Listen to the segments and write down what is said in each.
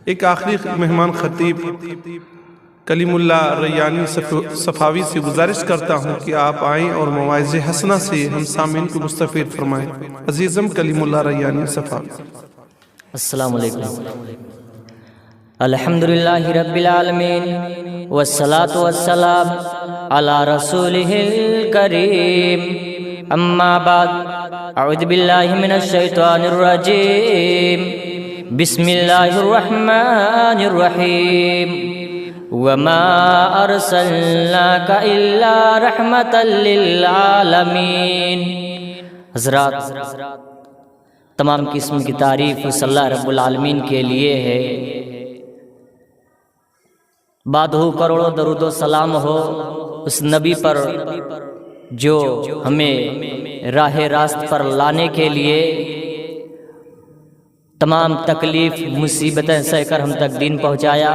ایک آخری مہمان خطیب کلیم اللہ ریانی صفاوی سے گزارش کرتا ہوں کہ آپ آئیں اور مواعظ حسنہ سے ہم سامعین کو مستفید فرمائیں۔ عزیزم کلیم اللہ ریانی صفاوی۔ السلام علیکم۔ الحمدللہ رب العالمین والصلاة والسلام علی رسولہ الکریم، اما بعد، اعوذ باللہ من الشیطان الرجیم، بسم اللہ الرحمن الرحیم، وما ارسلناک الا رحمتا للعالمین۔ حضرات، تمام قسم کی تعریف اس اللہ رب العالمین کے لیے ہے۔ بعد ہو کروڑوں درود و سلام ہو اس نبی پر جو ہمیں راہ راست پر لانے کے لیے تمام تکلیف مصیبتیں سہ کر ہم تک دین پہنچایا۔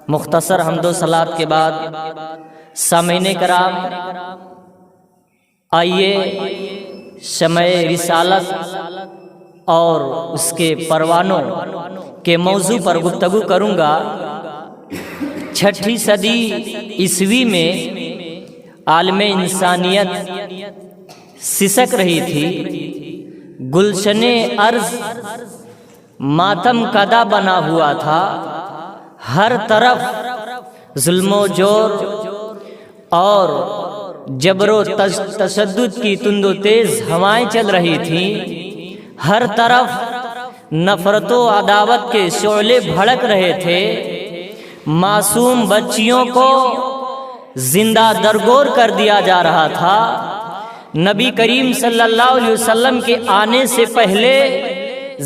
مختصر حمد و صلوات کے بعد سامعین کرام، آئیے شمع رسالت اور اس کے پروانوں کے موضوع پر گفتگو کروں گا۔ 6 صدی عیسوی میں عالم انسانیت سسک رہی تھی، گلشن ارض ماتم کدا بنا ہوا تھا، ہر طرف ظلم و جور اور جبر و تشدد کی تند و تیز ہوائیں چل رہی تھیں، ہر طرف نفرت و عداوت کے شعلے بھڑک رہے تھے، معصوم بچیوں کو زندہ درگور کر دیا جا رہا تھا۔ نبی کریم صلی اللہ علیہ وسلم کے آنے سے پہلے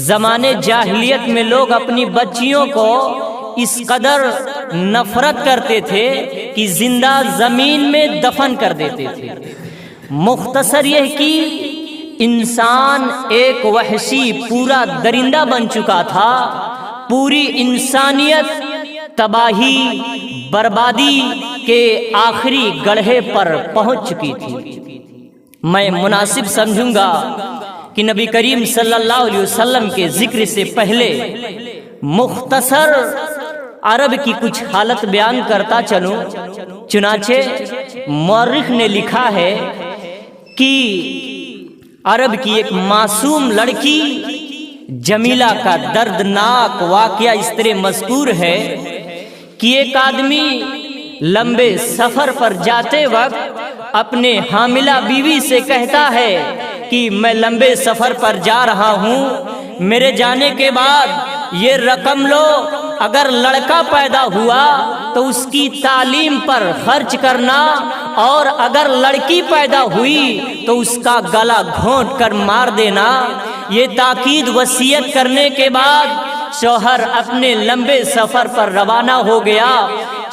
زمانے جاہلیت میں لوگ اپنی بچیوں کو اس قدر نفرت کرتے تھے کہ زندہ زمین میں دفن کر دیتے تھے۔ مختصر یہ کہ انسان ایک وحشی پورا درندہ بن چکا تھا، پوری انسانیت تباہی بربادی کے آخری گڑھے پر پہنچ چکی تھی۔ میں مناسب سمجھوں گا کہ نبی کریم صلی اللہ علیہ وسلم کے ذکر سے پہلے مختصر عرب کی کچھ حالت بیان کرتا چلوں۔ چنانچہ مورخ نے لکھا ہے کہ عرب کی ایک معصوم لڑکی جمیلہ کا دردناک واقعہ اس طرح مذکور ہے کہ ایک آدمی لمبے سفر پر جاتے وقت اپنے حاملہ بیوی سے کہتا ہے کہ میں لمبے سفر پر جا رہا ہوں، میرے جانے کے بعد یہ رقم لو، اگر لڑکا پیدا ہوا تو اس کی تعلیم پر خرچ کرنا، اور اگر لڑکی پیدا ہوئی تو اس کا گلا گھونٹ کر مار دینا۔ یہ تاکید وصیت کرنے کے بعد شوہر اپنے لمبے سفر پر روانہ ہو گیا۔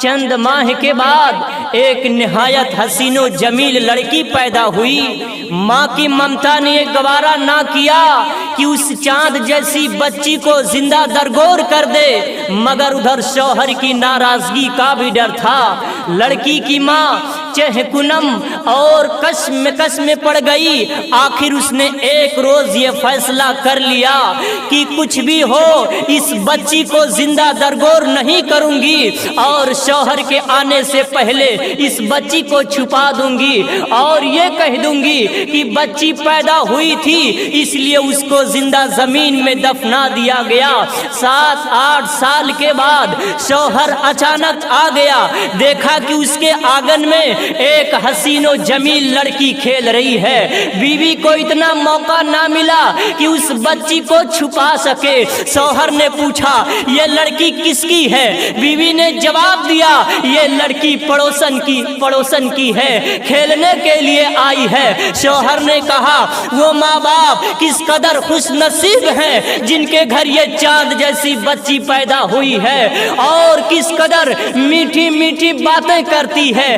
چند ماہ کے بعد ایک نہایت حسین و جمیل لڑکی پیدا ہوئی۔ ماں کی ممتا نے یہ گوارا نہ کیا کہ اس چاند جیسی بچی کو زندہ درگور کر دے، مگر ادھر شوہر کی ناراضگی کا بھی ڈر تھا۔ لڑکی کی ماں چہکنم اور کشمکش میں پڑ گئی۔ آخر اس نے ایک روز یہ فیصلہ کر لیا کہ کچھ بھی ہو اس بچی کو زندہ درگور نہیں کروں گی، اور شوہر کے آنے سے پہلے اس بچی کو چھپا دوں گی، اور یہ کہہ دوں گی کہ بچی پیدا ہوئی تھی اس لیے اس کو زندہ زمین میں دفنا دیا گیا۔ 7-8 سال کے بعد شوہر اچانک آ گیا، دیکھا کہ اس کے آنگن میں ایک حسین و جمیل لڑکی کھیل رہی ہے۔ بیوی کو اتنا موقع نہ ملا کہ اس بچی کو چھپا سکے۔ شوہر نے پوچھا یہ لڑکی کس کی ہے؟ بیوی نے جواب دیا یہ لڑکی پڑوسن کی ہے، کھیلنے کے لیے آئی ہے۔ شوہر نے کہا وہ ماں باپ کس قدر خوش نصیب ہیں جن کے گھر یہ چاند جیسی بچی پیدا ہوئی ہے، اور کس قدر میٹھی میٹھی باتیں کرتی ہے۔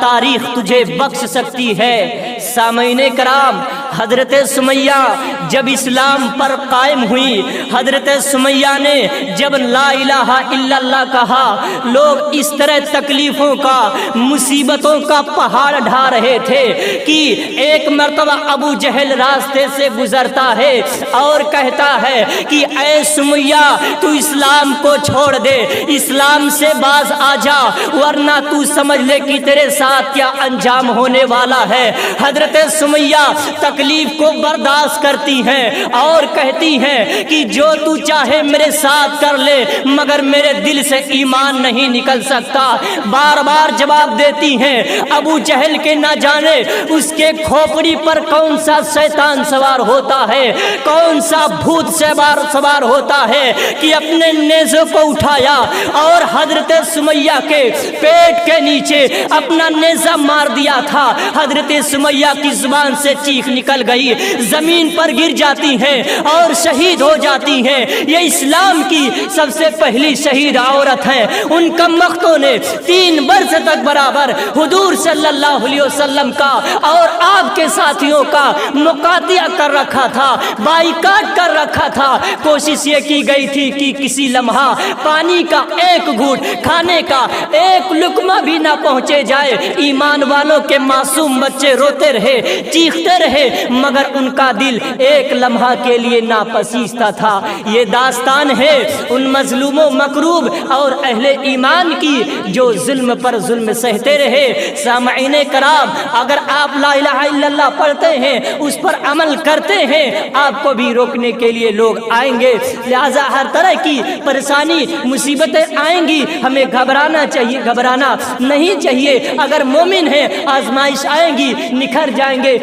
تاریخ تجھے بخش سکتی ہے۔ سامعین کرام، حضرت سمیہ جب اسلام پر قائم ہوئی، حضرت سمیہ نے جب لا الہ الا اللہ کہا، لوگ اس طرح تکلیفوں کا، مصیبتوں کا پہاڑ ڈھا رہے تھے کہ ایک مرتبہ ابو جہل راستے سے گزرتا ہے اور کہتا ہے کہ اے سمیہ تو اسلام کو چھوڑ دے، اسلام سے باز آ جا، ورنہ تو سمجھ لے کہ تیرے ساتھ کیا انجام ہونے والا ہے۔ حضرت سمیہ تکلیف کو برداشت کرتی ہیں اور کہتی ہیں کہ جو تو چاہے میرے ساتھ کر لے، مگر میرے دل سے ایمان نہیں نکل سکتا۔ بار بار جواب دیتی ہیں۔ ابو جہل کے نہ جانے اس کے کھوپڑی پر کون سا شیطان سوار ہوتا ہے، کون سا بھوت سوار ہوتا ہے کہ اپنے نیزوں کو اٹھایا اور حضرت سمیہ کے پیٹ کے نیچے اپنا نیزہ مار دیا تھا۔ حضرت سمیہ کی زبان سے چیخ نکل گئی، زمین پر گر جاتی ہیں اور شہید ہو جاتی ہیں۔ یہ اسلام کی سب سے پہلی شہید عورت ہیں۔ ان کمبختوں نے 3 برس تک برابر حضور صلی اللہ علیہ وسلم کا اور آپ کے ساتھیوں کا مقاطعہ کر رکھا تھا، بائیکاٹ کر رکھا تھا۔ کوشش یہ کی گئی تھی کہ کسی لمحہ پانی کا ایک گھونٹ، کھانے کا ایک لقمہ بھی نہ پہنچے جائے۔ ایمان والوں کے معصوم بچے روتے رہے، چیختے رہے، مگر ان کا دل ایک لمحہ کے لیے ناپسیستا تھا۔ یہ داستان ہے ان مظلوم و مکروب اور اہل ایمان کی جو ظلم پر ظلم سہتے رہے۔ سامعین کرام، اگر آپ لا الہ الا اللہ پڑھتے ہیں، اس پر عمل کرتے ہیں، آپ کو بھی روکنے کے لیے لوگ آئیں گے۔ لہذا ہر طرح کی پریشانی، مصیبتیں آئیں گی، ہمیں گھبرانا نہیں چاہیے۔ اگر مومن ہیں آزمائش آئیں گی، نکھر جائیں گے۔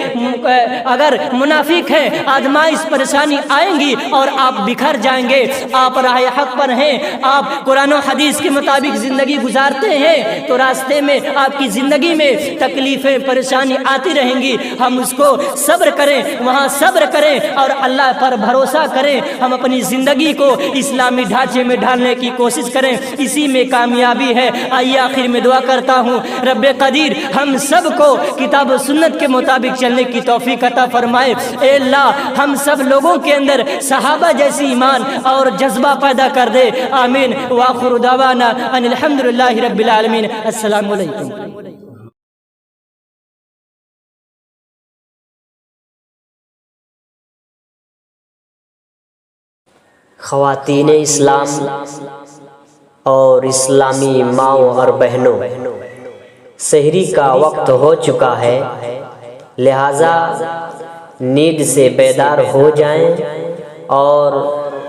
اگر منافق ہیں آزمائش پریشانی آئیں گی اور آپ بکھر جائیں گے۔ آپ راہ حق پر ہیں، آپ قرآن و حدیث کے مطابق زندگی گزارتے ہیں تو راستے میں آپ کی زندگی میں تکلیفیں پریشانی آتی رہیں گی۔ ہم اس کو صبر کریں، وہاں صبر کریں اور اللہ پر بھروسہ کریں۔ ہم اپنی زندگی کو اسلامی ڈھانچے میں ڈھالنے کی کوشش کریں، اسی میں کامیابی ہے۔ آئیے آخر میں دعا کرتا ہوں، رب قدیر ہم سب کو کتاب و سنت کے مطابق چلنے کی توفیق عطا فرمائے۔ اے اللہ ہم سب لوگوں کے اندر صحابہ جیسی ایمان اور جذبہ پیدا کر دے، آمین۔ وآخر دعوانا ان الحمدللہ رب العالمین۔ السلام علیکم۔ خواتین اسلام اور اسلامی ماؤں اور بہنوں، سحری کا وقت ہو چکا ہے، لہٰذا نیند سے بیدار ہو جائیں اور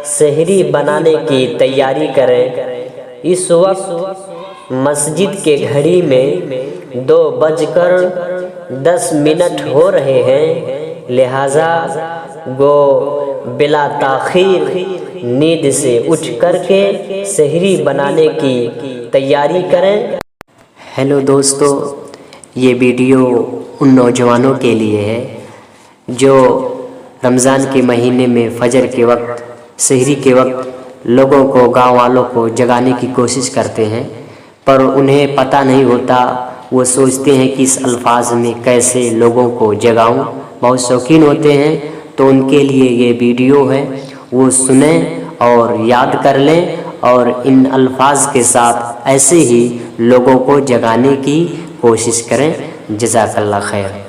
سحری بنانے کی تیاری کریں۔ اس وقت مسجد کے گھڑی میں 2:10 ہو رہے ہیں، لہٰذا گو بلا تاخیر نیند سے اٹھ کر کے سحری بنانے کی تیاری کریں۔ ہیلو دوستو، یہ ویڈیو ان نوجوانوں کے لیے ہے جو رمضان کے مہینے میں فجر کے وقت، سحری کے وقت لوگوں کو، گاؤں والوں کو جگانے کی کوشش کرتے ہیں، پر انہیں پتہ نہیں ہوتا۔ وہ سوچتے ہیں کہ اس الفاظ میں کیسے لوگوں کو جگاؤں، بہت شوقین ہوتے ہیں، تو ان کے لیے یہ ویڈیو ہے، وہ سنیں اور یاد کر لیں اور ان الفاظ کے ساتھ ایسے ہی لوگوں کو جگانے کی کوشش کریں۔ جزاک اللہ خیر۔